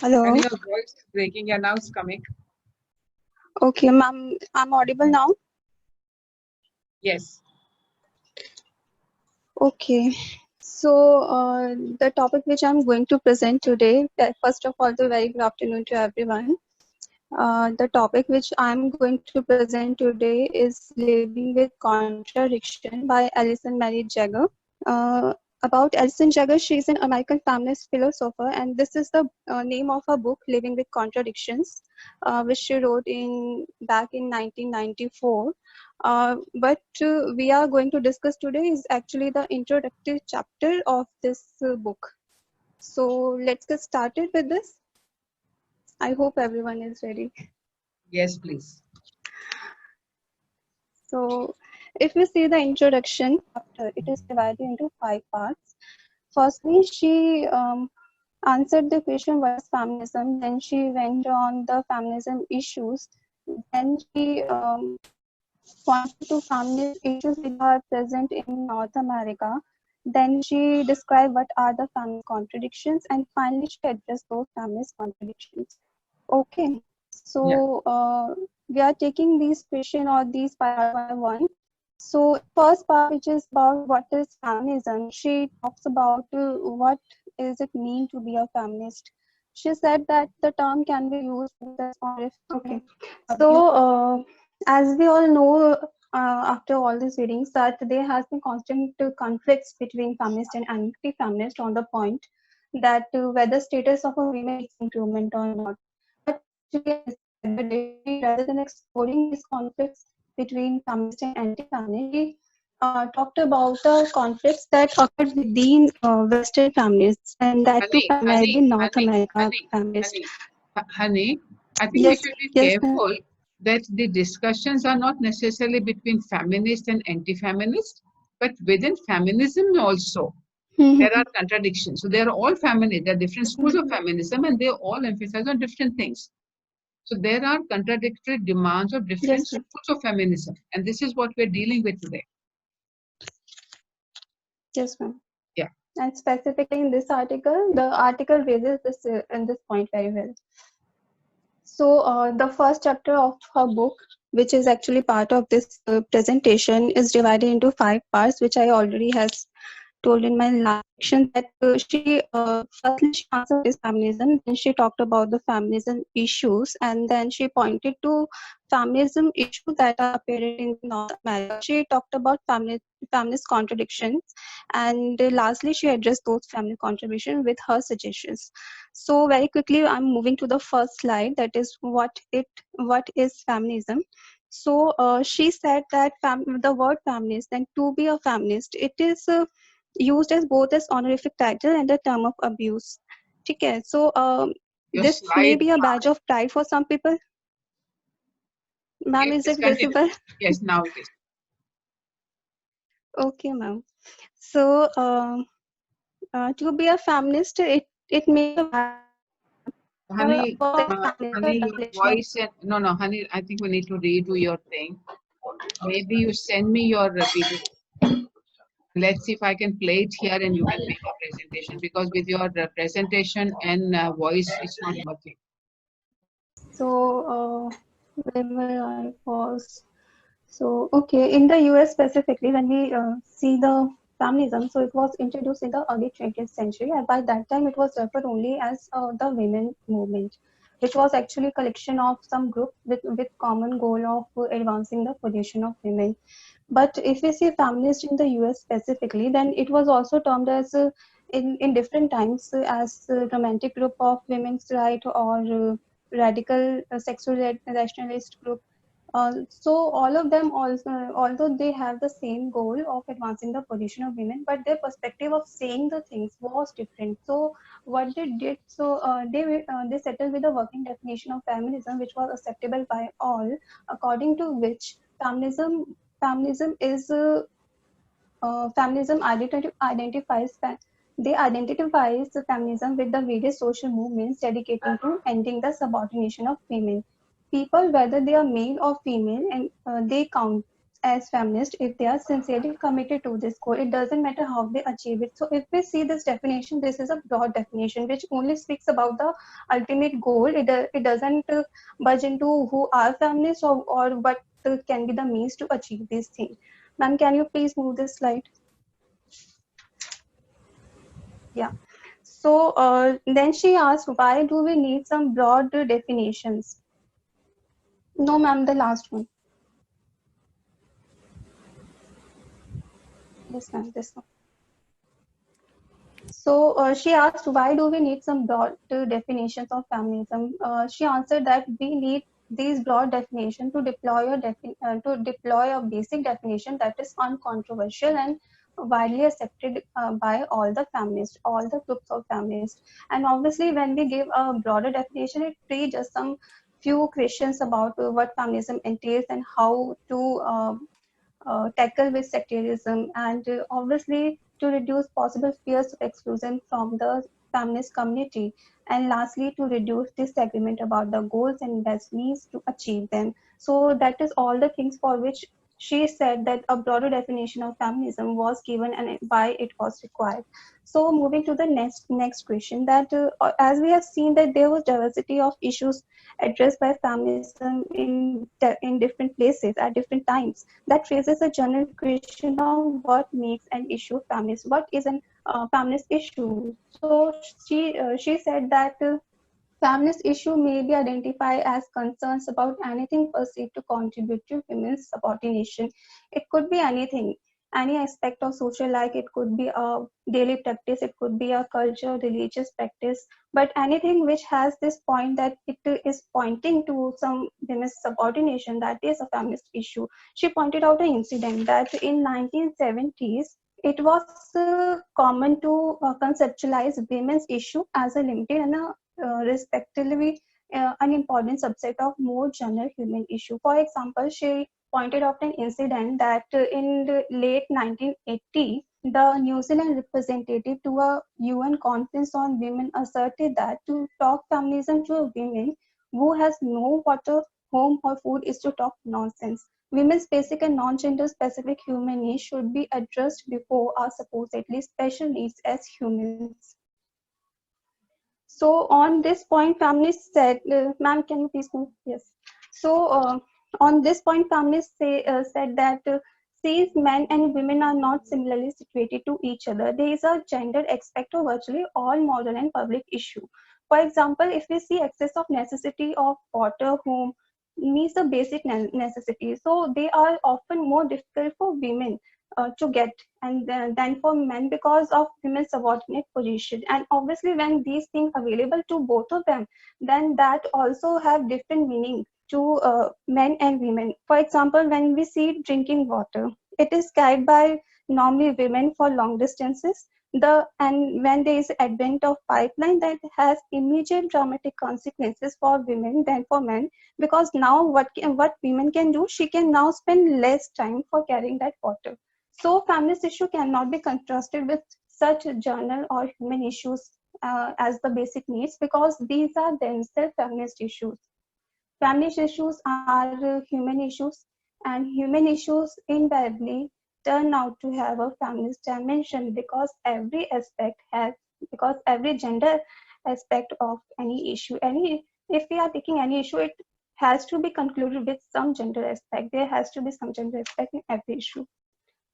Hello. And your voice is breaking. Yeah, now it's coming. Okay, ma'am, I'm audible now. Yes. Okay. So, the topic which I'm going to present today, first of all, the very good afternoon to everyone. The topic which I'm going to present today is Living with Contradiction by Alison Mary Jagger. About Alison Jagger, she is an American feminist philosopher, and this is the name of her book, Living with Contradictions, which she wrote in back in 1994. But we are going to discuss today is actually the introductory chapter of this book. So let's get started with this. I hope everyone is ready. Yes, please. So, if we see the introduction chapter, it is divided into 5 parts. Firstly, she answered the question what is feminism. Then she went on the feminism issues. Then she pointed to feminist issues which are present in North America. Then she described what are the feminist contradictions, and finally she addressed those feminist contradictions. Okay, Yeah. so we are taking these questions or these part one by one. So in first part, which is about what is feminism, she talks about what is it mean to be a feminist. She said that the term can be used both as honorific. Okay, so as we all know, after all these readings, that there has been constant conflicts between feminist and anti-feminist on the point that whether status of a woman needs improvement or not. But actually, at the end of the day, she, rather than exploring these conflicts between feminist and anti-feminist, she talked about the conflicts that occurred within Western feminists, and that too Honey, primarily honey, North honey, America honey, feminists. honey, honey. I think we Yes, should be yes, ma'am. careful that the discussions are not necessarily between feminist and anti-feminist, but within feminism also there are contradictions. So they are all feminist. There are different schools of feminism, and they all emphasize on different things. So there are contradictory demands of different Yes, ma'am. schools of feminism, and this is what we're dealing with today. Yes, ma'am. Yeah. And specifically in this article, the article raises this in this point very well. So the first chapter of her book, which is actually part of this presentation, is divided into 5 parts, which I already has told in my last section that she firstly she answered what is feminism, then she talked about the feminism issues, and then she pointed to feminism issues that are apparent in North America. She talked about feminist contradictions, and lastly she addressed those feminist contributions with her suggestions. So very quickly, I'm moving to the first slide. That is what is feminism. So she said that the word feminist, then to be a feminist, it is used as both as honorific title and a term of abuse. Okay, so Your this may slide. be a badge of pride for some people. Ma'am, Okay, is please it continue. visible? Yes, now it is. Okay, ma'am. So to be a feminist, it may be a badge of pride for some people. Honey, Feminist is a honey, your translation of voice and no, no, honey. I think we need to redo your thing. Maybe you send me your video. Let's see if I can play it here and you can make a presentation because with your presentation and voice, it's not working. so where will I pause? So, okay, in the US specifically, when we see the feminism, so it was introduced in the early 20th century, and by that time it was referred only as the women movement, which was actually a collection of some group with common goal of advancing the position of women. But if we see feminist in the US specifically, then it was also termed as in different times as a romantic group of women's right or radical sexual rationalist group. So all of them also, although they have the same goal of advancing the position of women, but their perspective of saying the things was different. So what they did, so they settled with a working definition of feminism, which was acceptable by all, according to which feminism is feminism identifies the feminism with the various social movements dedicating to ending the subordination of women. People, whether they are male or female, and they count. as feminists, if they are sincerely committed to this goal, it doesn't matter how they achieve it. So if we see this definition, this is a broad definition which only speaks about the ultimate goal. It doesn't budge into who are feminists or what can be the means to achieve these things. Ma'am, can you please move this slide? Yeah. So then she asked, why do we need some broad definitions? No, ma'am, the last one. Yes, ma'am, this one. So she asked, why do we need some broad definitions of feminism? She answered that we need these broad definitions to deploy a basic definition that is uncontroversial and widely accepted by all the feminists, all the groups of feminists. And obviously, when we give a broader definition, it raises just some few questions about what feminism entails and how to tackle with sectarianism, and obviously to reduce possible fears of exclusion from the feminist community, and lastly to reduce disagreement about the goals and best means to achieve them. So that is all the things for which she said that a broader definition of feminism was given and why it was required. So moving to the next question, that as we have seen that there was diversity of issues addressed by feminism in different places at different times, that raises a general question of what makes an issue feminist. What is an feminist issue? So she said that feminist issue may be identified as concerns about anything perceived to contribute to women's subordination. It could be anything, any aspect of social life. It could be a daily practice. It could be a culture, religious practice. But anything which has this point that it is pointing to some women's subordination, that is a feminist issue. She pointed out an incident that in 1970s, it was common to conceptualize women's issue as a limited and a respectively an important subset of more general human issue. For example, she pointed out an incident that in the late 1980, the New Zealand representative to a UN conference on women asserted that to talk feminism to a woman who has no water, home, or food is to talk nonsense. Women's basic and non-gender specific human needs should be addressed before our supposedly special needs as humans. So on this point, feminists said, ma'am, can you please move? Yes. So on this point, feminists said that since men and women are not similarly situated to each other, there is a gender aspect of virtually all modern and public issue. For example, if we see excess of necessity of water, home, means the basic necessity. So they are often more difficult for women to get and than for men because of women's subordinate position. And obviously when these things available to both of them, then that also have different meaning to men and women. For example, when we see drinking water, it is carried by normally women for long distances. And when there is advent of pipeline, that has immediate dramatic consequences for women than for men, because now what women can do, she can now spend less time for carrying that water. So feminist issue cannot be contrasted with such general or human issues as the basic needs, because these are themselves feminist issues. Feminist issues are human issues, and human issues invariably turn out to have a feminist dimension, because every gender aspect of any issue, if we are taking any issue, it has to be concluded with some gender aspect. There has to be some gender aspect in every issue.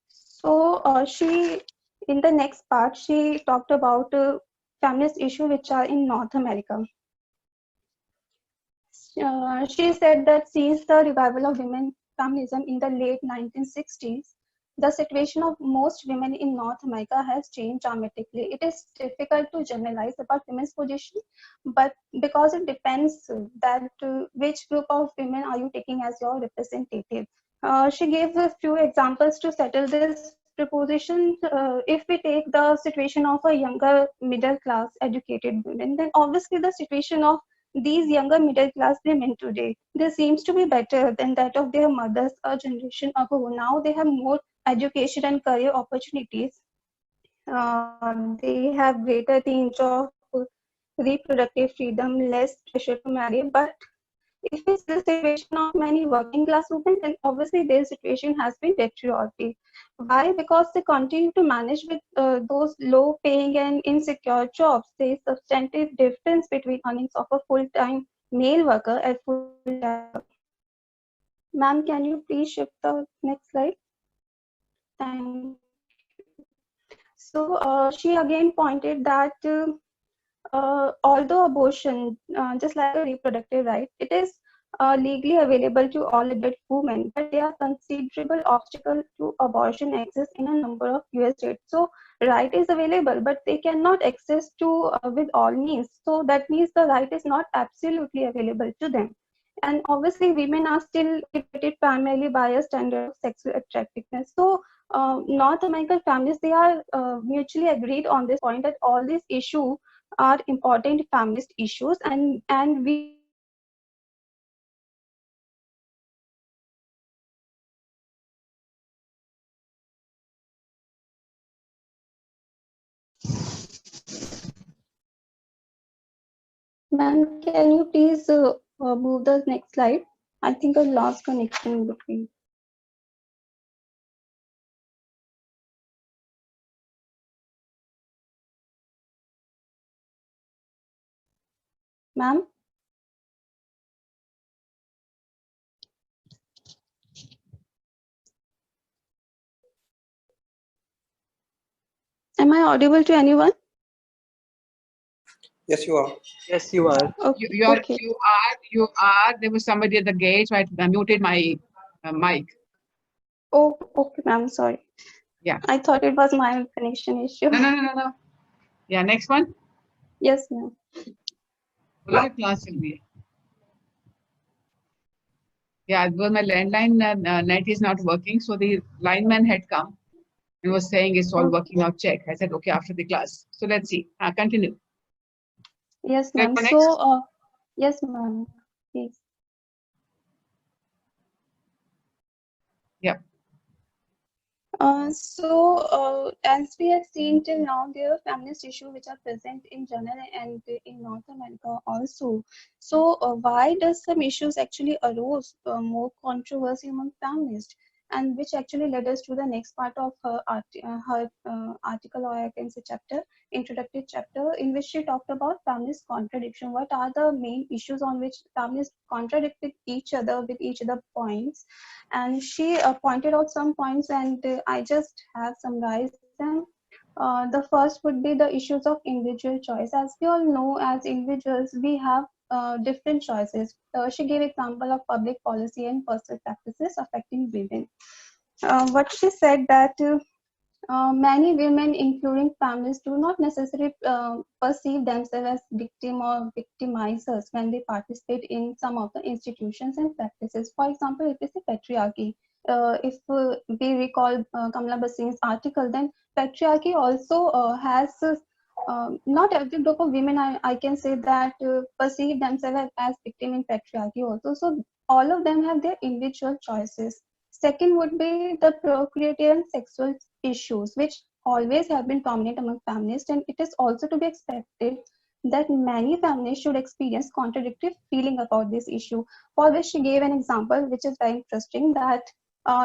So in the next part, she talked about feminist issues which are in North America. She said that since the revival of women feminism in the late 1960s, the situation of most women in North America has changed dramatically. It is difficult to generalize about women's position, but because it depends that which group of women are you taking as your representative. She gave a few examples to settle this proposition. If we take the situation of a younger middle class educated women, then obviously the situation of these younger middle class women today, they seems to be better than that of their mothers a generation ago. Now they have more education and career opportunities. They have greater range of reproductive freedom, less pressure to marry, but If we see the situation of many working class women, then obviously their situation has been deteriorated. Why? Because they continue to manage with those low paying and insecure jobs. There is substantive difference between earnings of a full-time male worker and full-time worker. Ma'am, can you please shift the next slide? Thank you. So she again pointed that although abortion, just like a reproductive right, it is legally available to all adult women, but there are considerable obstacles to abortion exist in a number of US states. So right is available, but they cannot access to with all means. So that means the right is not absolutely available to them. And obviously, women are still motivated primarily by a standard of sexual attractiveness. So North American families, they are mutually agreed on this point that all these issues are important feminist issues, and we should not Ma'am, can you please move the next slide? I think I lost connection between. Ma'am, am I audible to anyone? Yes, you are. Yes, you are. Okay. You are. There was somebody at the gate, so I muted my mic. Oh, okay, ma'am. Sorry. Yeah. I thought it was my connection issue. No. Yeah, next one. Yes, ma'am. Live class will be. Yeah, well, my landline net is not working, so the lineman had come and was saying it's all working out. Check. I said okay after the class. So let's see. Continue. Yes, Click ma'am. for So, next. yes, ma'am. Please. Yeah. As we have seen till now, there are feminist issues which are present in general and in North America also. So, why does some issues actually arose more controversy among feminists, and which actually led us to the next part of her article, or I can say chapter, introductory chapter, in which she talked about feminist contradiction. What are the main issues on which feminists contradict with each other points? And she pointed out some points, and I just have summarized them. The first would be the issues of individual choice. As we all know, as individuals, we have different choices. She gave example of public policy and personal practices affecting women. What she said that many women, including families, do not necessarily perceive themselves as victim or victimizers when they participate in some of the institutions and practices. For example, if it's a patriarchy, if we recall Kamala Basin's article, then patriarchy also has not every group of women, I can say that perceive themselves as victim in patriarchy also. So all of them have their individual choices. Second would be the procreative and sexual issues, which always have been prominent among feminists, and it is also to be expected that many feminists should experience contradictory feeling about this issue. For which she gave an example, which is very interesting, that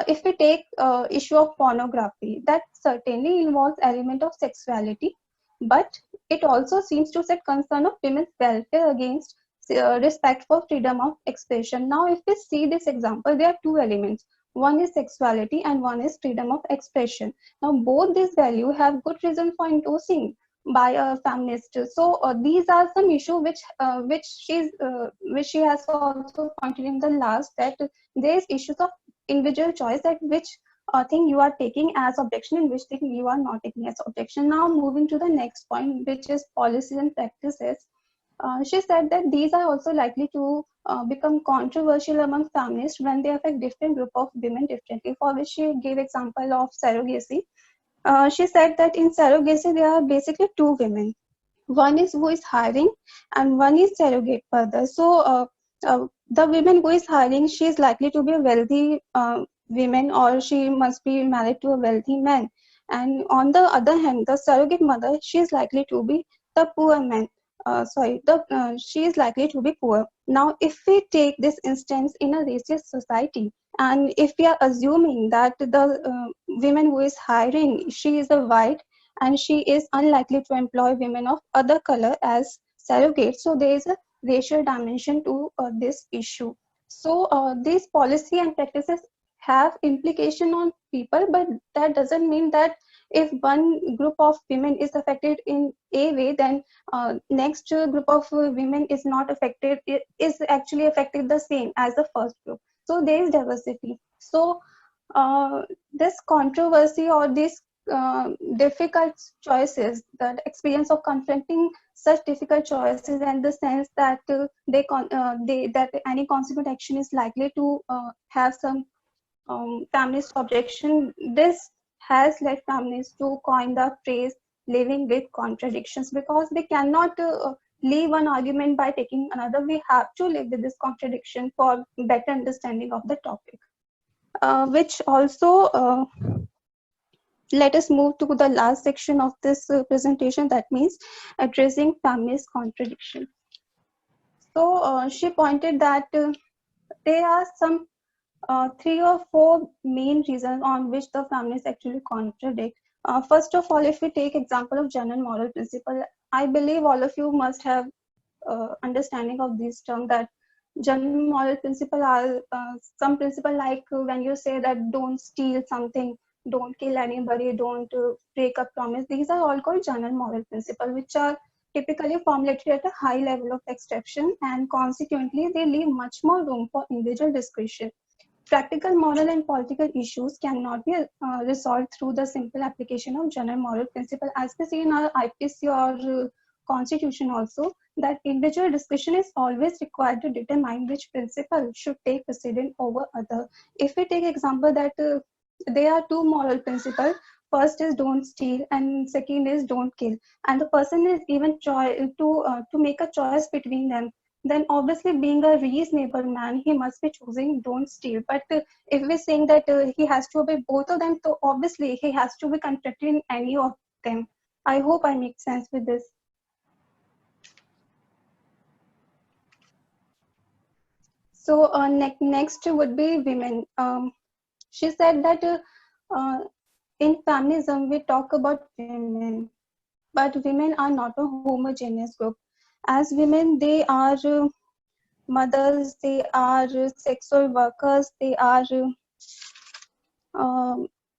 if we take issue of pornography, that certainly involves element of sexuality, but it also seems to set concern of women's welfare against respect for freedom of expression. Now, if we see this example, there are two elements. One is sexuality and one is freedom of expression. Now, both these values have good reason for endorsing by a feminist. So these are some issue which she has also pointed in the last, that there is issues of individual choice, that which thing you are taking as objection and which thing you are not taking as objection. Now, moving to the next point, which is policies and practices. She said that these are also likely to become controversial among feminists when they affect different group of women differently, for which she gave example of surrogacy. She said that in surrogacy, there are basically two women. One is who is hiring and one is surrogate mother. So the woman who is hiring, she is likely to be a wealthy woman, or she must be married to a wealthy man. And on the other hand, the surrogate mother, she is likely to be the poor man. she is likely to be poor. Now, if we take this instance in a racist society, and if we are assuming that the women who is hiring, she is a white and she is unlikely to employ women of other color as surrogates, so there is a racial dimension to this issue. So these policy and practices have implication on people, but that doesn't mean that if one group of women is affected in a way, then next group of women is not affected, it is actually affected the same as the first group. So there is diversity. So this controversy or these difficult choices, the experience of confronting such difficult choices, and the sense that that any consequent action is likely to have some feminist objection, this has led feminists to coin the phrase living with contradictions, because we cannot leave one argument by taking another. We have to live with this contradiction for better understanding of the topic. Which also let us move to the last section of this presentation, that means addressing feminist contradiction. So she pointed that there are some 3 or 4 main reasons on which the feminists actually contradict. First of all, if we take example of general moral principle, I believe all of you must have understanding of this term, that general moral principle are some principle like when you say that don't steal something, don't kill anybody, don't break a promise. These are all called general moral principle, which are typically formulated at a high level of abstraction, and consequently they leave much more room for individual discretion. Practical moral and political issues cannot be resolved through the simple application of general moral principle, as we see in our IPC or constitution also, that individual discretion is always required to determine which principle should take precedence over other. If we take example that there are 2 moral principles, first is don't steal and second is don't kill, and the person is even to make a choice between them, then obviously being a reasonable man, he must be choosing don't steal. But if we're saying that he has to obey both of them, so obviously he has to be contradicted in any of them. I hope I make sense with this. So next would be women. She said that in feminism we talk about women, but women are not a homogeneous group. As women, they are mothers, they are sexual workers, they are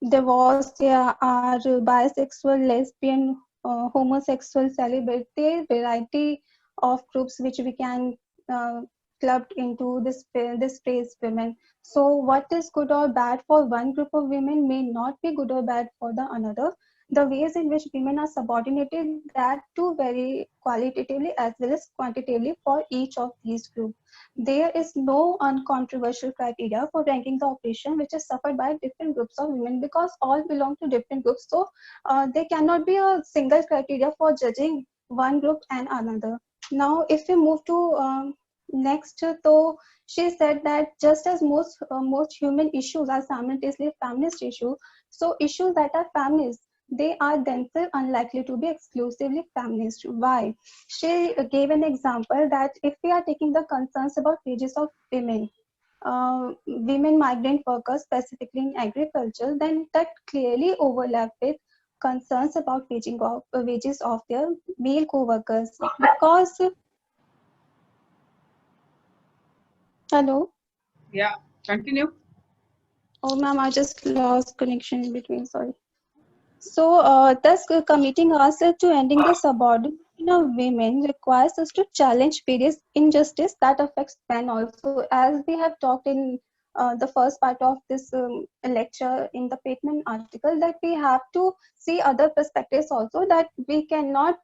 divorced, they are bisexual, lesbian, homosexual, celibate. There are variety of groups which we can uh, clubbed into this phrase women. So what is good or bad for one group of women may not be good or bad for the another. The ways in which women are subordinated, that too vary qualitatively as well as quantitatively for each of these groups. There is no uncontroversial criteria for ranking the oppression which is suffered by different groups of women, because all belong to different groups. So there cannot be a single criteria for judging one group and another. Now, if we move to next, so she said that just as most human issues are simultaneously feminist issues, so issues that are feminist, they are themselves unlikely to be exclusively feminist. Why? She gave an example that if we are taking the concerns about wages of women, women migrant workers specifically in agriculture, then that clearly overlap with concerns about wages of their male co-workers. Because hello. Yeah, continue. Oh, ma'am, I just lost connection in between. Sorry. So, thus, committing ourselves to ending the subordination of women requires us to challenge various injustice that affects men also. As we have talked in the first part of this lecture in the Pateman article, that we have to see other perspectives also, that we cannot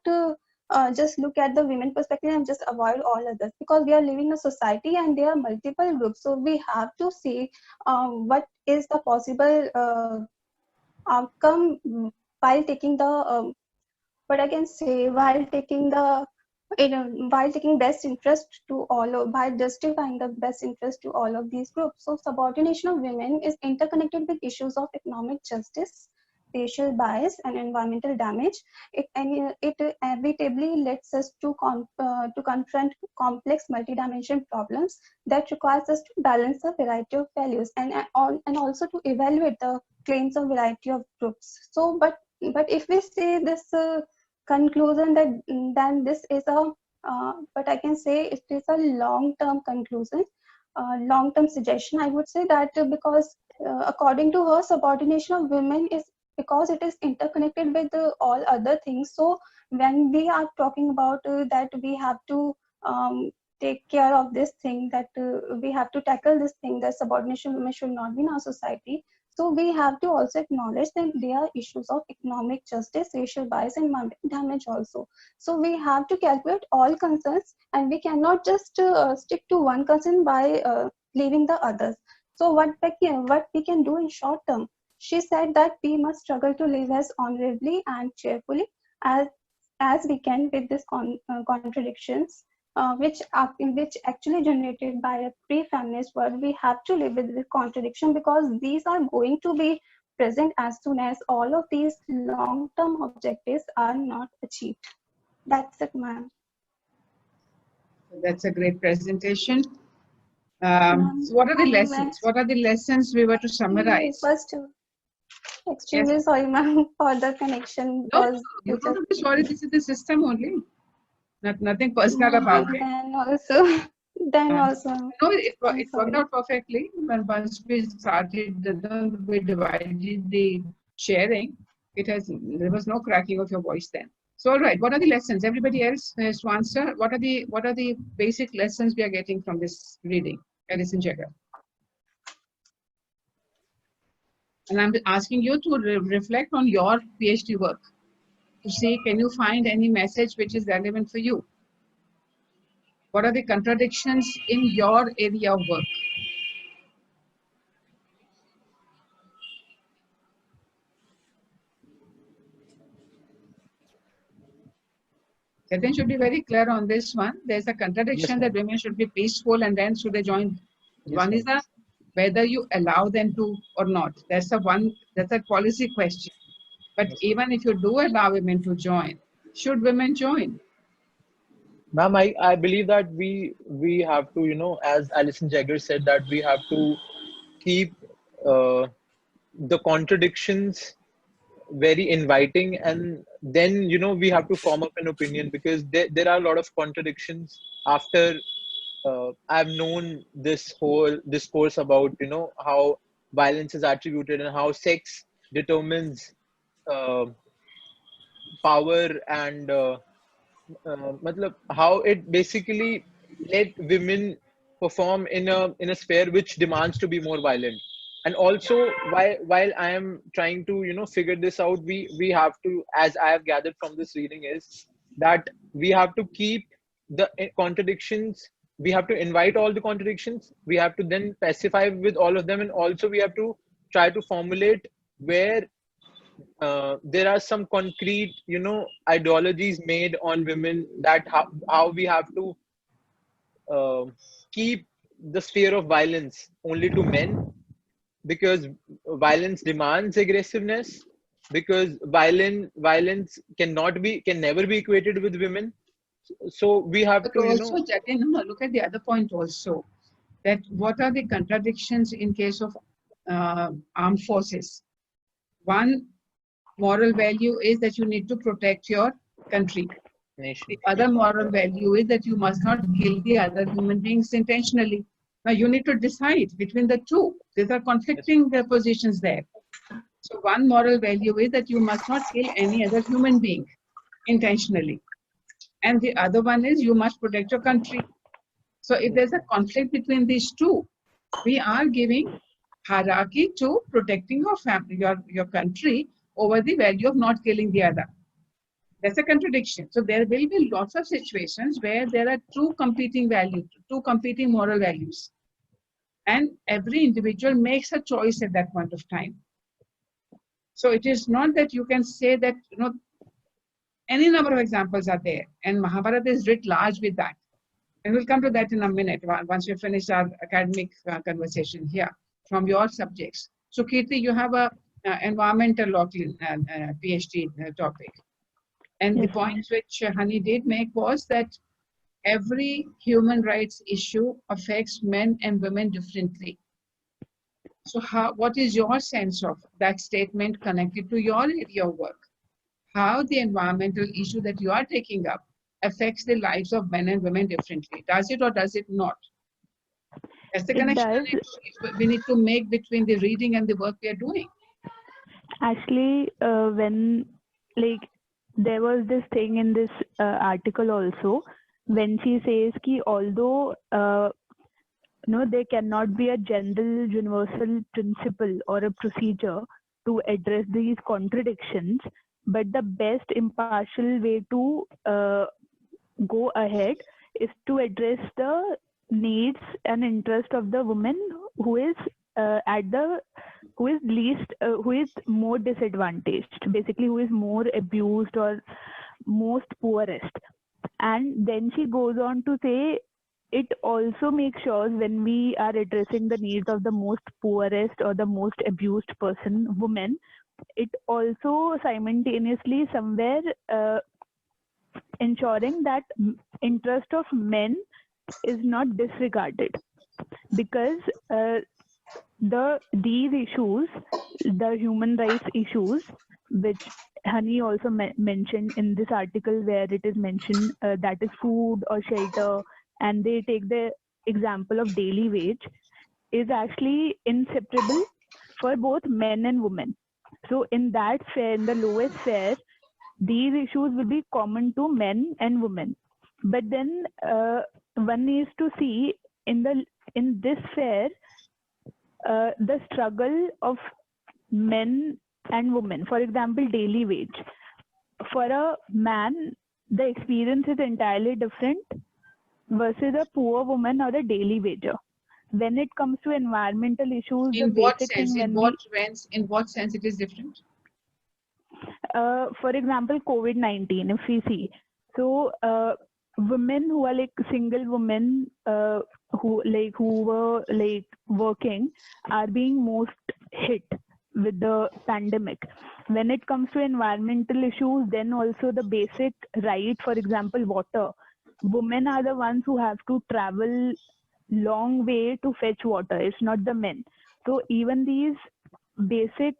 just look at the women perspective and just avoid all others, because we are living in a society and there are multiple groups. So we have to see what is the possible outcome while taking the what I can say, while taking the while taking best interest to all of, by justifying the best interest to all of these groups. So subordination of women is interconnected with issues of economic justice, racial bias and environmental damage, it inevitably leads us to confront complex multidimensional problems that requires us to balance a variety of values and also to evaluate the claims of variety of groups. So, but if we say this conclusion that then this is a but I can say it is a long-term conclusion, long-term suggestion. I would say that because according to her, subordination of women is because it is interconnected with all other things. So when we are talking about that we have to take care of this thing, that we have to tackle this thing, that subordination of women should not be in our society. So we have to also acknowledge that there are issues of economic justice, racial bias, and environmental damage also. So we have to calculate all concerns, and we cannot just stick to one concern by leaving the others. So what we can do in short term, she said that we must struggle to live as honorably and cheerfully as we can with these contradictions, which actually generated by a pre-feminist world. We have to live with the contradiction because these are going to be present as soon as all of these long-term objectives are not achieved. That's it, ma'am. That's a great presentation. So what are the lessons? What are the lessons we were to summarize? First, extremely sorry, ma'am, for the connection. No, you don't have to be sorry. This is the system only. Nothing personal about it. Then also. No, it worked out perfectly. When once we started, we divided the sharing. There was no cracking of your voice then. So all right, what are the lessons? Everybody else has to answer. What are the basic lessons we are getting from this reading, Alison Jagger? And I'm asking you to reflect on your PhD work to see, can you find any message which is relevant for you? What are the contradictions in your area of work? Jatin should be very clear on this one. There's a contradiction that women should be peaceful and then should they join. One is whether you allow them to or not. That's a policy question. But even if you do allow women to join, should women join? Ma'am, I believe that we have to, as Alison Jagger said, that we have to keep the contradictions very inviting, and then we have to form up an opinion, because there are a lot of contradictions after I've known this whole discourse about how violence is attributed and how sex determines power and how it basically let women perform in a sphere which demands to be more violent. And also, while I am trying to figure this out, we have to, as I have gathered from this reading, is that we have to keep the contradictions, we have to invite all the contradictions, we have to then pacify with all of them, and also we have to try to formulate where there are some concrete ideologies made on women, that how we have to keep the sphere of violence only to men, because violence demands aggressiveness, because violence can never be equated with women. So we have to also Jatin, look at the other point also, that what are the contradictions in case of armed forces. One moral value is that you need to protect your country. Nation. The other moral value is that you must not kill the other human beings intentionally. Now you need to decide between the two. There are conflicting positions there. So one moral value is that you must not kill any other human being intentionally. And the other one is you must protect your country. So if there's a conflict between these two, we are giving hierarchy to protecting your family, your country, over the value of not killing the other. That's a contradiction. So there will be lots of situations where there are two competing values, two competing moral values. And every individual makes a choice at that point of time. So it is not that you can say that, any number of examples are there. And Mahabharata is writ large with that. And we'll come to that in a minute once we finish our academic conversation here from your subjects. So Kirti, you have a environmental law PhD topic. And the Yes. point which Honey did make was that every human rights issue affects men and women differently. So what is your sense of that statement connected to your area of work? How the environmental issue that you are taking up affects the lives of men and women differently? Does it or does it not? That's the It connection does. we need to make between the reading and the work we are doing. Actually, when like there was this thing in this article also, when she says ki although no, there cannot be a general universal principle or a procedure to address these contradictions, but the best impartial way to go ahead is to address the needs and interest of the woman who is who is least who is more disadvantaged, basically who is more abused or most poorest. And then she goes on to say it also makes sure when we are addressing the needs of the most poorest or the most abused person, woman, it also simultaneously somewhere ensuring that interest of men is not disregarded, because these issues, the human rights issues, which Honey also mentioned in this article, where it is mentioned that is food or shelter, and they take the example of daily wage, is actually inseparable for both men and women. So in that sphere, in the lowest sphere, these issues will be common to men and women. But then one needs to see in this sphere the struggle of men and women. For example, daily wage. For a man, the experience is entirely different versus a poor woman or a daily wager. When it comes to environmental issues, the In what basic sense? thing In what sense it is different? for example, COVID-19, if we see, so women who are like single women who were like working are being most hit with the pandemic. When it comes to environmental issues, then also the basic right, for example, water. Women are the ones who have to travel long way to fetch water. It's not the men. So even these basic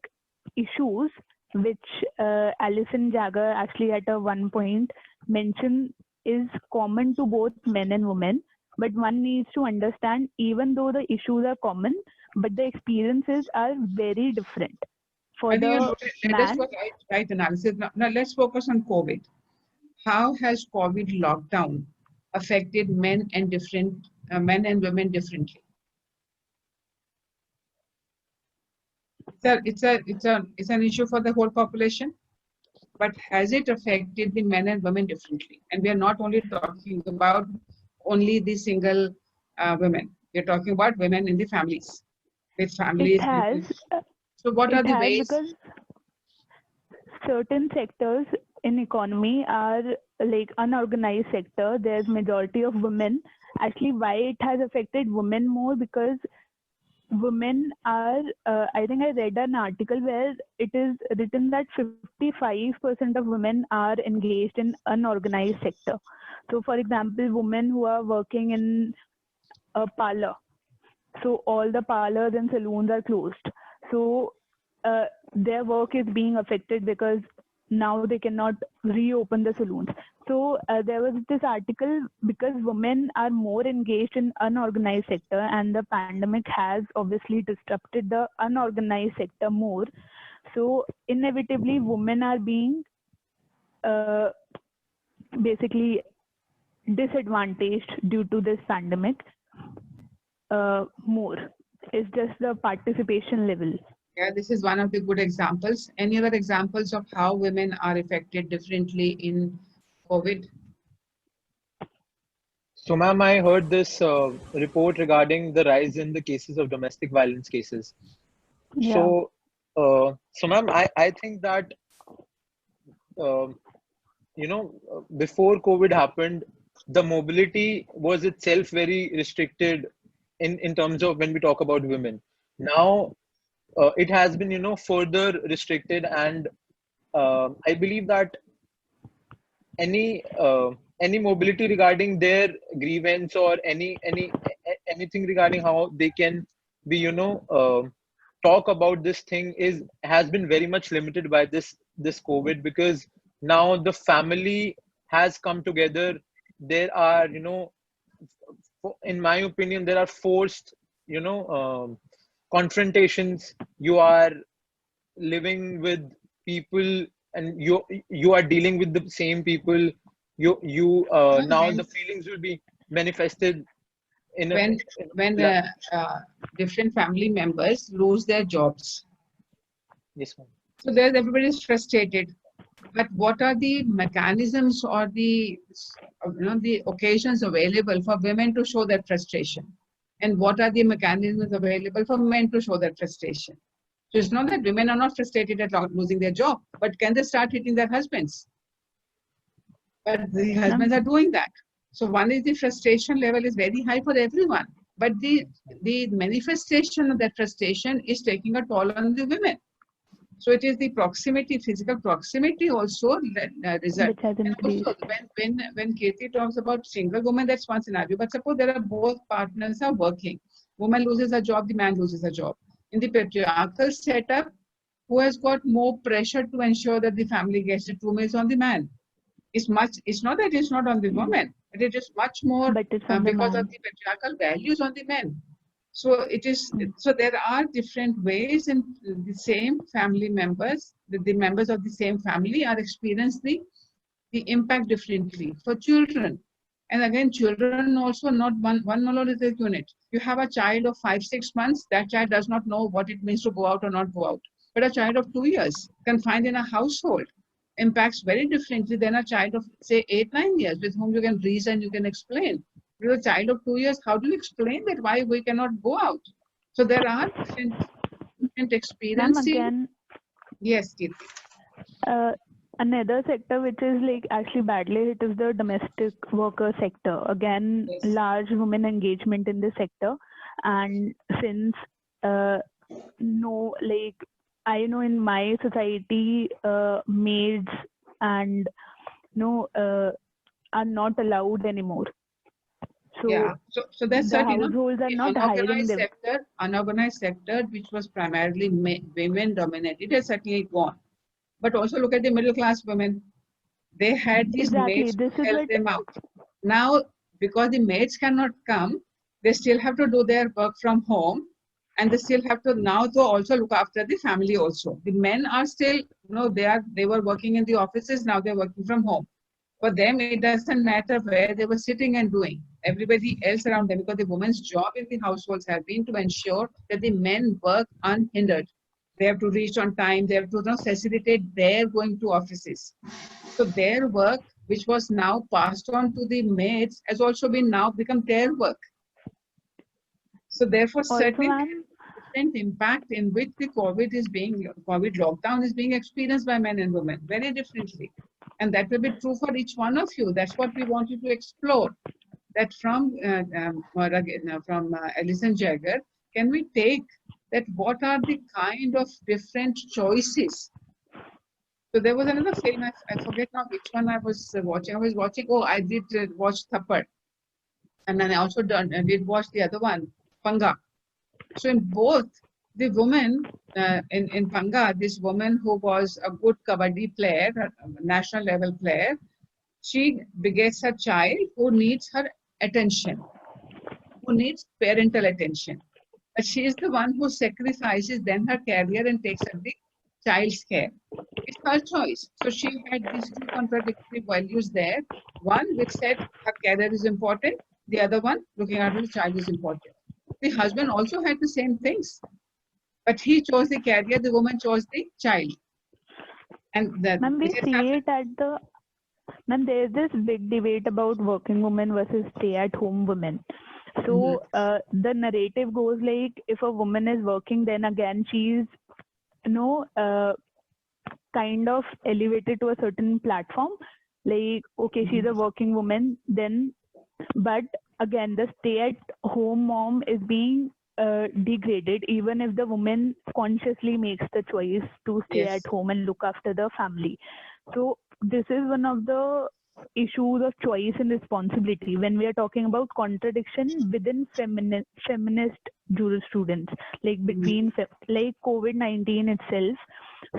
issues, which Alison Jagger actually at a one point mentioned, is common to both men and women. But one needs to understand, even though the issues are common, but the experiences are very different. For the let us man, go right analysis. Now let's focus on COVID. How has COVID lockdown affected men and women differently? It's an issue for the whole population, but has it affected the men and women differently? And we are not only talking about only the single women. We're talking about women in the families, with families. it has. So what are the ways? Because certain sectors in economy are like unorganized sector. There's majority of women. Actually, why it has affected women more? Because women are, I think I read an article where it is written that 55% of women are engaged in unorganized sector. So for example, women who are working in a parlor, so all the parlors and saloons are closed. So their work is being affected because now they cannot reopen the saloons. So there was this article, because women are more engaged in unorganized sector, and the pandemic has obviously disrupted the unorganized sector more. So inevitably, women are being basically disadvantaged due to this pandemic more. It's just the participation level. Yeah, this is one of the good examples. Any other examples of how women are affected differently in COVID? So, ma'am, I heard this report regarding the rise in the cases of domestic violence cases. Yeah. So ma'am, I think that uh, before COVID happened, the mobility was itself very restricted in terms of when we talk about women. Now, it has been, further restricted. And I believe that any any mobility regarding their grievance, or anything regarding how they can be, talk about this thing, has been very much limited by this COVID, because now the family has come together. There are, in my opinion, there are forced, confrontations. You are living with people, and you are dealing with the same people. Now when the feelings will be manifested in a, when in when a different family members lose their jobs, yes, ma'am. so there's everybody's frustrated. But what are the mechanisms or the occasions available for women to show that frustration? And what are the mechanisms available for men to show that frustration? So it's not that women are not frustrated at losing their job, but can they start hitting their husbands? But the husbands are doing that. So one is the frustration level is very high for everyone, but the manifestation of that frustration is taking a toll on the women. So it is the proximity, physical proximity also result. Which has And increased. also when Katie talks about single woman, that's one scenario. But suppose there are both partners are working. Woman loses a job, the man loses a job. In the patriarchal setup, who has got more pressure to ensure that the family gets it? Room is on the man. It's not that it's not on the woman, but it is much more But it's on the because man. of the patriarchal values on the men. So it is. So there are different ways, and the same family members, the members of the same family, are experiencing the impact differently. For children, and again, children also not one monolithic unit. You have a child of 5-6 months. That child does not know what it means to go out or not go out. But a child of 2 years, confined in a household, impacts very differently than a child of, say, 8-9 years, with whom you can reason, you can explain. With a child of 2 years, how do you explain that why we cannot go out? So there are different Ma'am, experiencing. again, Yes, Kirti. another sector which is like actually badly hit is the domestic worker sector. Again, Yes. large women engagement in this sector, and since no, like I know in my society, maids and are not allowed anymore. So Yeah, so that's the what, households are the not hiring them. unorganized sector, which was primarily women dominated, has certainly gone. But also look at the middle class women. They had these Exactly. maids This to is help what them out. Now, because the maids cannot come, they still have to do their work from home, and they still have to now to also look after the family also. The men are still, they were working in the offices, now they're working from home. For them, it doesn't matter where they were sitting and doing. Everybody else around them, because the woman's job in the households has been to ensure that the men work unhindered. They have to reach on time. They have to facilitate their going to offices. So their work, which was now passed on to the maids, has also been now become their work. So therefore, also, certainly ma'am, different impact in which the COVID lockdown is being experienced by men and women very differently. And that will be true for each one of you. That's what we want you to explore. That from Alison Jagger, can we take that what are the kind of different choices? So there was another film, I forget now which one I was watching. I did watch Thappad. And then I also did watch the other one, Panga. So in both, the woman in Panga, this woman who was a good kabaddi player, a national level player, she begets a child who needs her attention, who needs parental attention. But she is the one who sacrifices then her career and takes up the child's care. It's her choice. So she had these two contradictory values there. One which said her career is important, the other one looking after the child is important. The husband also had the same things, but he chose the career, the woman chose the child. And ma'am, we see it at the ma'am, there is this big debate about working women versus stay-at-home women. So the narrative goes like, if a woman is working, then again she's kind of elevated to a certain platform. Like, okay, she's a working woman, then, but again, the stay-at-home mom is being degraded even if the woman consciously makes the choice to stay Yes. at home and look after the family. So this is one of the issues of choice and responsibility when we are talking about contradiction within feminist jurisprudence, like between like COVID-19 itself.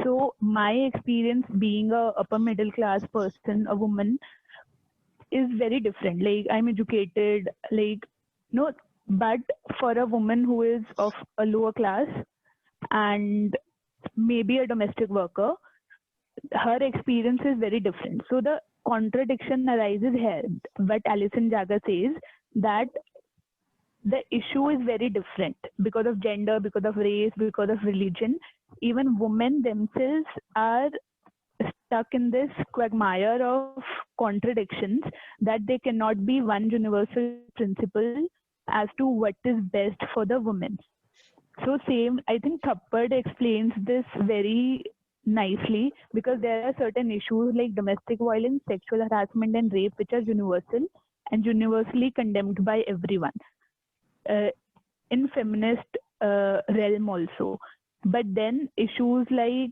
So my experience being a upper middle class person, a woman, is very different. Like I'm educated, like no, but for a woman who is of a lower class and maybe a domestic worker, her experience is very different. So the contradiction arises here. What Alison Jagger says, that the issue is very different because of gender, because of race, because of religion. Even women themselves are stuck in this quagmire of contradictions, that they cannot be one universal principle as to what is best for the women. So same, I think Thappad explains this very nicely, because there are certain issues like domestic violence, sexual harassment and rape which are universal and universally condemned by everyone in feminist realm also. But then issues like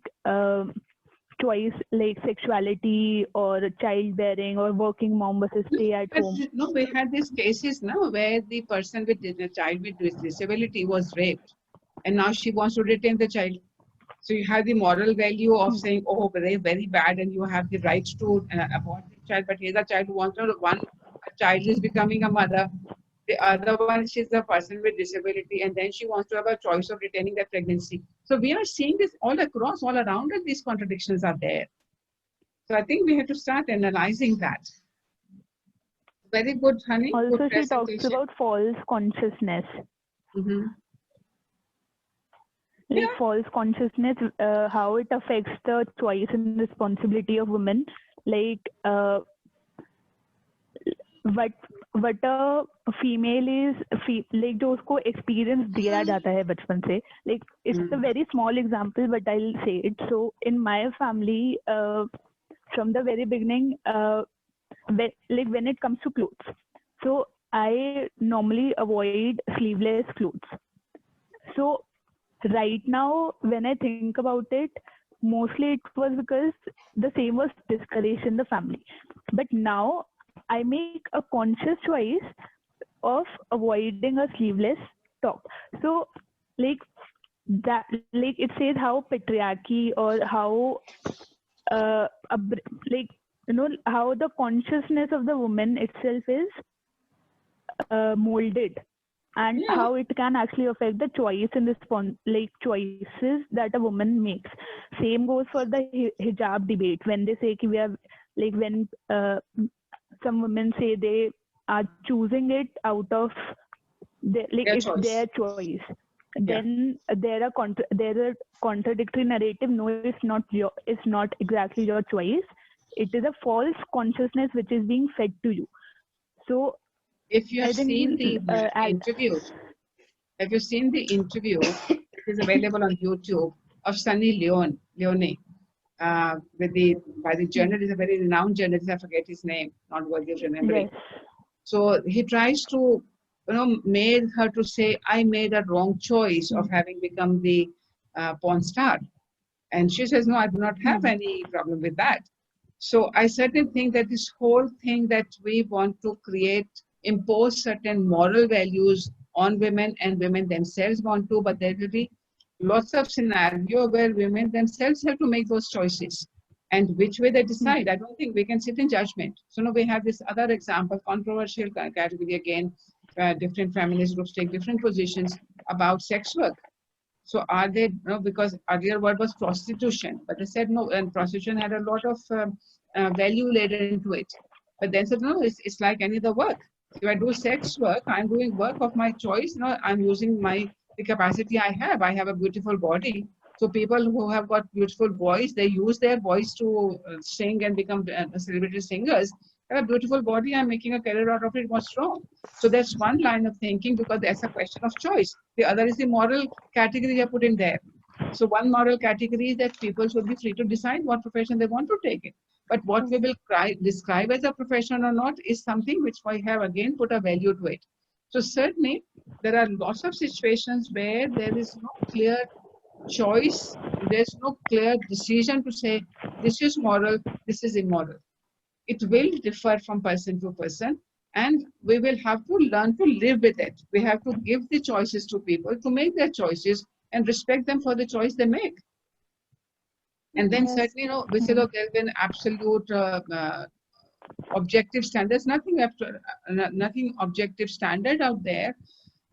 choice, like sexuality or childbearing or working mom versus stay at But home. no, we had these cases now where the person with the child with disability was raped, and now she wants to retain the child. So you have the moral value of saying, oh, they're very bad, and you have the right to abort the child. But here's a child who wants to, one child is becoming a mother, the other one, she's a person with disability, and then she wants to have a choice of retaining that pregnancy. So we are seeing this all across, all around us, these contradictions are there. So I think we have to start analyzing that. Very good, honey. Also, good she talks presentation. about false consciousness. Like false consciousness, how it affects the choice and responsibility of women. Like what a female is, like जो उसको experience दिया जाता है बचपन से. Like it's a very small example, but I'll say it. So in my family, from the very beginning, when it comes to clothes, so I normally avoid sleeveless clothes. So right now, when I think about it, mostly it was because the same was discouraged in the family. But now I make a conscious choice of avoiding a sleeveless top. So like that, like it says how patriarchy or how like how the consciousness of the woman itself is molded, and how it can actually affect the choice and choices that a woman makes. Same goes for the hijab debate. When they say we are like, when some women say they are choosing it out of it's choice. their choice. Then there are contradictory narrative. No, it's not exactly your choice. It is a false consciousness which is being fed to you. So if you have seen the interview, it is available on YouTube, of Sunny Leone, by the journalist, a very renowned journalist. I forget his name, not worthy of remembering. Yes. So he tries to, made her to say, I made a wrong choice of having become the porn star. And she says, no, I do not have any problem with that. So I certainly think that this whole thing that we want to impose certain moral values on women, and women themselves want to, but there will be lots of scenario where women themselves have to make those choices. And which way they decide, I don't think we can sit in judgment. So now we have this other example, controversial category again, different feminist groups take different positions about sex work. So are they, because earlier word was prostitution, but they said no, and prostitution had a lot of value laid into it. But then said, no, it's like any other work. If I do sex work, I'm doing work of my choice. I'm using the capacity I have. I have a beautiful body. So people who have got beautiful voice, they use their voice to sing and become celebrity singers. I have a beautiful body. I'm making a career out of it. What's wrong? So that's one line of thinking, because that's a question of choice. The other is the moral category I put in there. So one moral category is that people should be free to decide what profession they want to take it. But what we will describe as a profession or not is something which I have again put a value to it. So certainly there are lots of situations where there is no clear choice, there's no clear decision to say this is moral, this is immoral. It will differ from person to person, and we will have to learn to live with it. We have to give the choices to people to make their choices and respect them for the choice they make. And then Yes. certainly, we say, look, there's been absolute objective standards, nothing objective standard out there.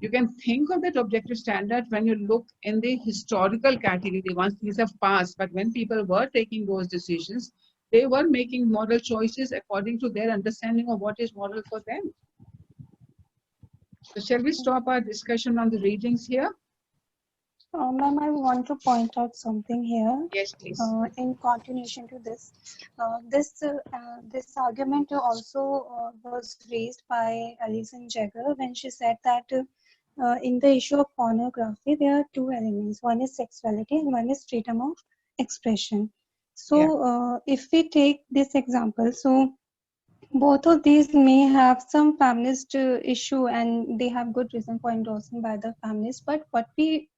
You can think of that objective standard when you look in the historical category, once things have passed. But when people were taking those decisions, they were making moral choices according to their understanding of what is moral for them. So shall we stop our discussion on the readings here? Ma'am, I want to point out something here. Yes, please. In continuation to this, this argument also was raised by Alison Jagger when she said that in the issue of pornography, there are two elements. One is sexuality and one is freedom of expression. So if we take this example, so both of these may have some feminist issue and they have good reason for endorsing by the feminists, but what we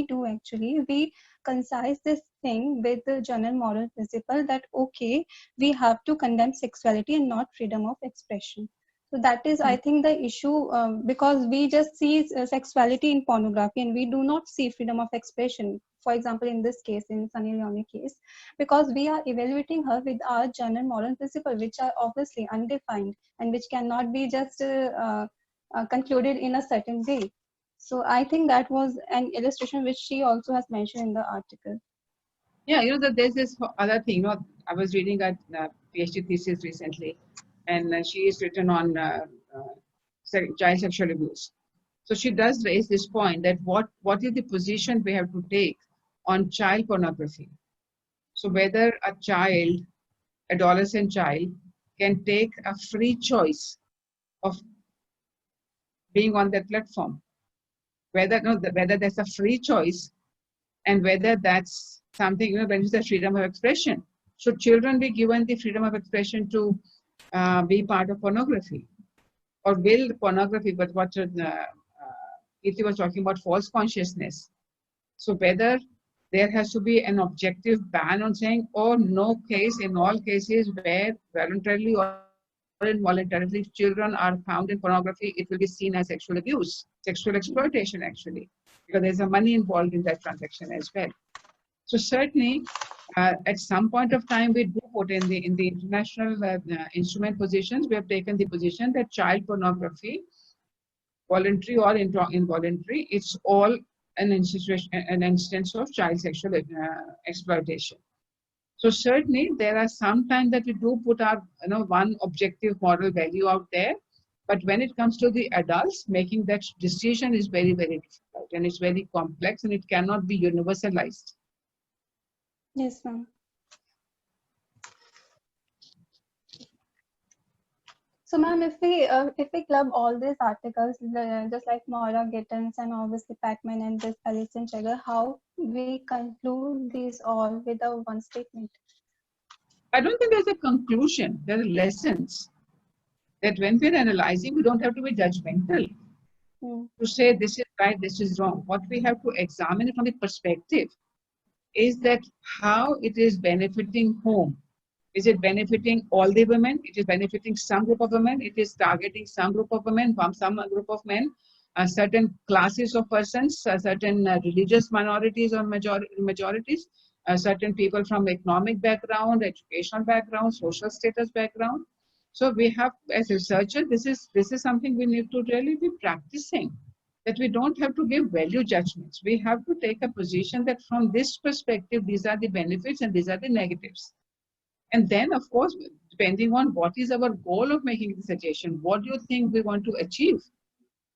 do actually, we concise this thing with the general moral principle that okay, we have to condemn sexuality and not freedom of expression. So that is, I think, the issue, because we just see sexuality in pornography and we do not see freedom of expression. For example, in this case, in Sunny Leone case, because we are evaluating her with our general moral principle, which are obviously undefined and which cannot be just concluded in a certain way. So I think that was an illustration which she also has mentioned in the article. Yeah, that there's this other thing. I was reading a PhD thesis recently, and she is written on child sexual abuse. So she does raise this point that what is the position we have to take on child pornography. So whether a child, adolescent child, can take a free choice of being on that platform, whether that's a free choice, and whether that's something, when it's the freedom of expression. Should children be given the freedom of expression to be part of pornography? Or will pornography, but what Kirti was talking about, false consciousness. So whether there has to be an objective ban on saying, oh, no case, in all cases where voluntarily or involuntarily children are found in pornography, it will be seen as sexual abuse, sexual exploitation actually, because there's a money involved in that transaction as well. So certainly, at some point of time, we do put in the international instrument positions, we have taken the position that child pornography, voluntary or involuntary, it's all an instance of child sexual exploitation. So certainly, there are some times that we do put our one objective moral value out there, but when it comes to the adults, making that decision is very, very difficult, and it's very complex, and it cannot be universalized. Yes, ma'am. So, ma'am, if we club all these articles, just like Moira Gittins and obviously Pacman and this Alison Jagger, how we conclude these all with a one statement? I don't think there's a conclusion. There are lessons that when we're analyzing, we don't have to be judgmental to say this is right, this is wrong. What we have to examine from the perspective is that how it is benefiting whom. Is it benefiting all the women? It is benefiting some group of women. It is targeting some group of women, some group of men, certain classes of persons, certain religious minorities or majorities, certain people from economic background, educational background, social status background. So we have, as researchers, this is something we need to really be practicing, that we don't have to give value judgments. We have to take a position that from this perspective, these are the benefits and these are the negatives. And then, of course, depending on what is our goal of making the suggestion, what do you think we want to achieve?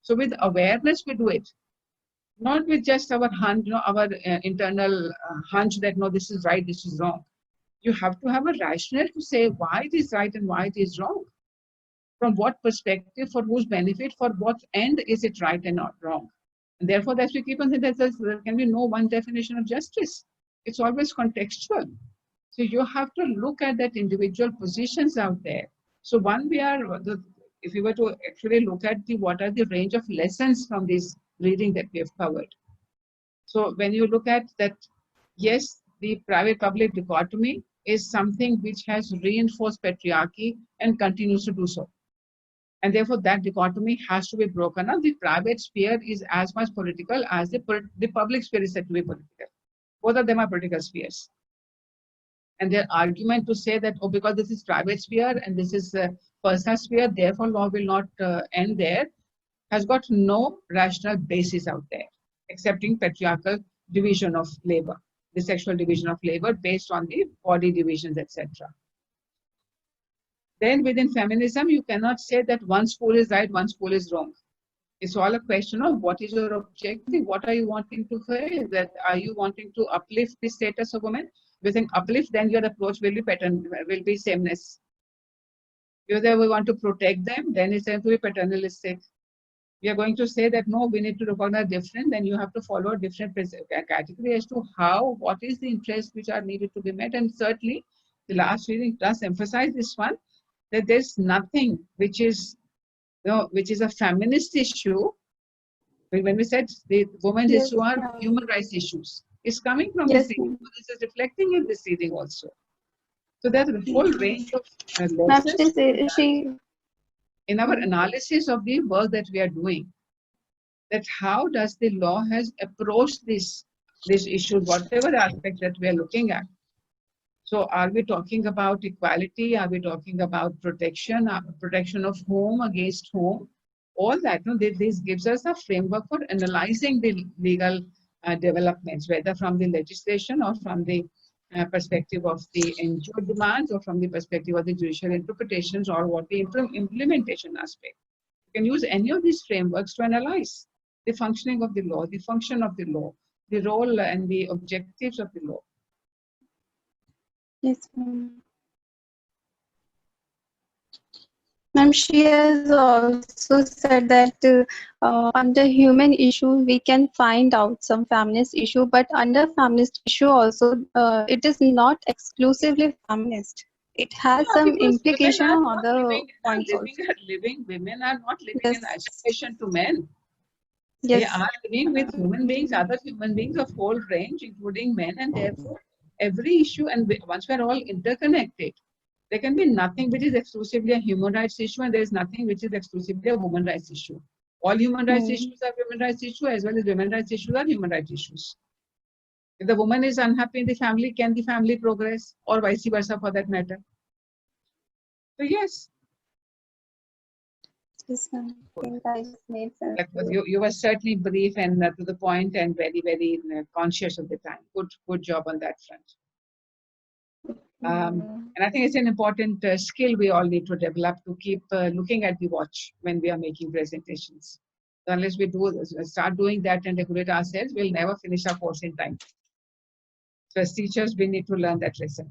So with awareness, we do it. Not with just our hunch, our internal hunch that, no, this is right, this is wrong. You have to have a rationale to say why it is right and why it is wrong. From what perspective, for whose benefit, for what end is it right and not wrong. And therefore, as we keep on saying, there can be no one definition of justice. It's always contextual. So you have to look at that individual positions out there. So one, we are if you were to actually look at what are the range of lessons from this reading that we have covered. So when you look at that, yes, the private-public dichotomy is something which has reinforced patriarchy and continues to do so. And therefore, that dichotomy has to be broken up. The private sphere is as much political as the public sphere is said to be political. Both of them are political spheres. And their argument to say that, oh, because this is private sphere and this is personal sphere, therefore law will not end there, has got no rational basis out there, excepting patriarchal division of labor, the sexual division of labor based on the body divisions, etc. Then within feminism, you cannot say that one school is right, one school is wrong. It's all a question of what is your objective, what are you wanting to say, that are you wanting to uplift the status of women? If you think uplift, then your approach will be pattern, will be sameness. If we want to protect them, then it's going to be paternalistic. We are going to say that no, we need to recognize different, then you have to follow a different category as to how, what is the interests which are needed to be met. And certainly, the last reading does emphasize this one, that there's nothing which is, which is a feminist issue. When we said the women's issue are human rights issues, it's coming from this reading. This is reflecting in this reading also. So there's a whole range of lessons in our analysis of the work that we are doing. That how does the law has approached this issue, whatever aspect that we are looking at. So are we talking about equality? Are we talking about protection, protection of whom against whom? All that, this gives us a framework for analyzing the legal developments, whether from the legislation or from the perspective of the NGO demands or from the perspective of the judicial interpretations or what the implementation aspect. You can use any of these frameworks to analyze the functioning of the law, the function of the law, the role and the objectives of the law. Yes, ma'am. Ma'am, she has also said that under human issue we can find out some feminist issue, but under feminist issue also it is not exclusively feminist. It has some implication on other points also. Women are not living in isolation to men. They are living with human beings, other human beings of whole range, including men, and therefore every issue, and once we are all interconnected, there can be nothing which is exclusively a human rights issue, and there is nothing which is exclusively a women rights issue. All human rights issues are women rights issues, as well as women rights issues are human rights issues. If the woman is unhappy in the family, can the family progress, or vice versa for that matter? So yes. Yes, ma'am. I think that made sense. You were certainly brief and to the point and very, very conscious of the time. Good job on that front. And I think it's an important skill we all need to develop, to keep looking at the watch when we are making presentations. So unless we start doing that and regulate ourselves, we'll never finish our course in time. So as teachers, we need to learn that lesson.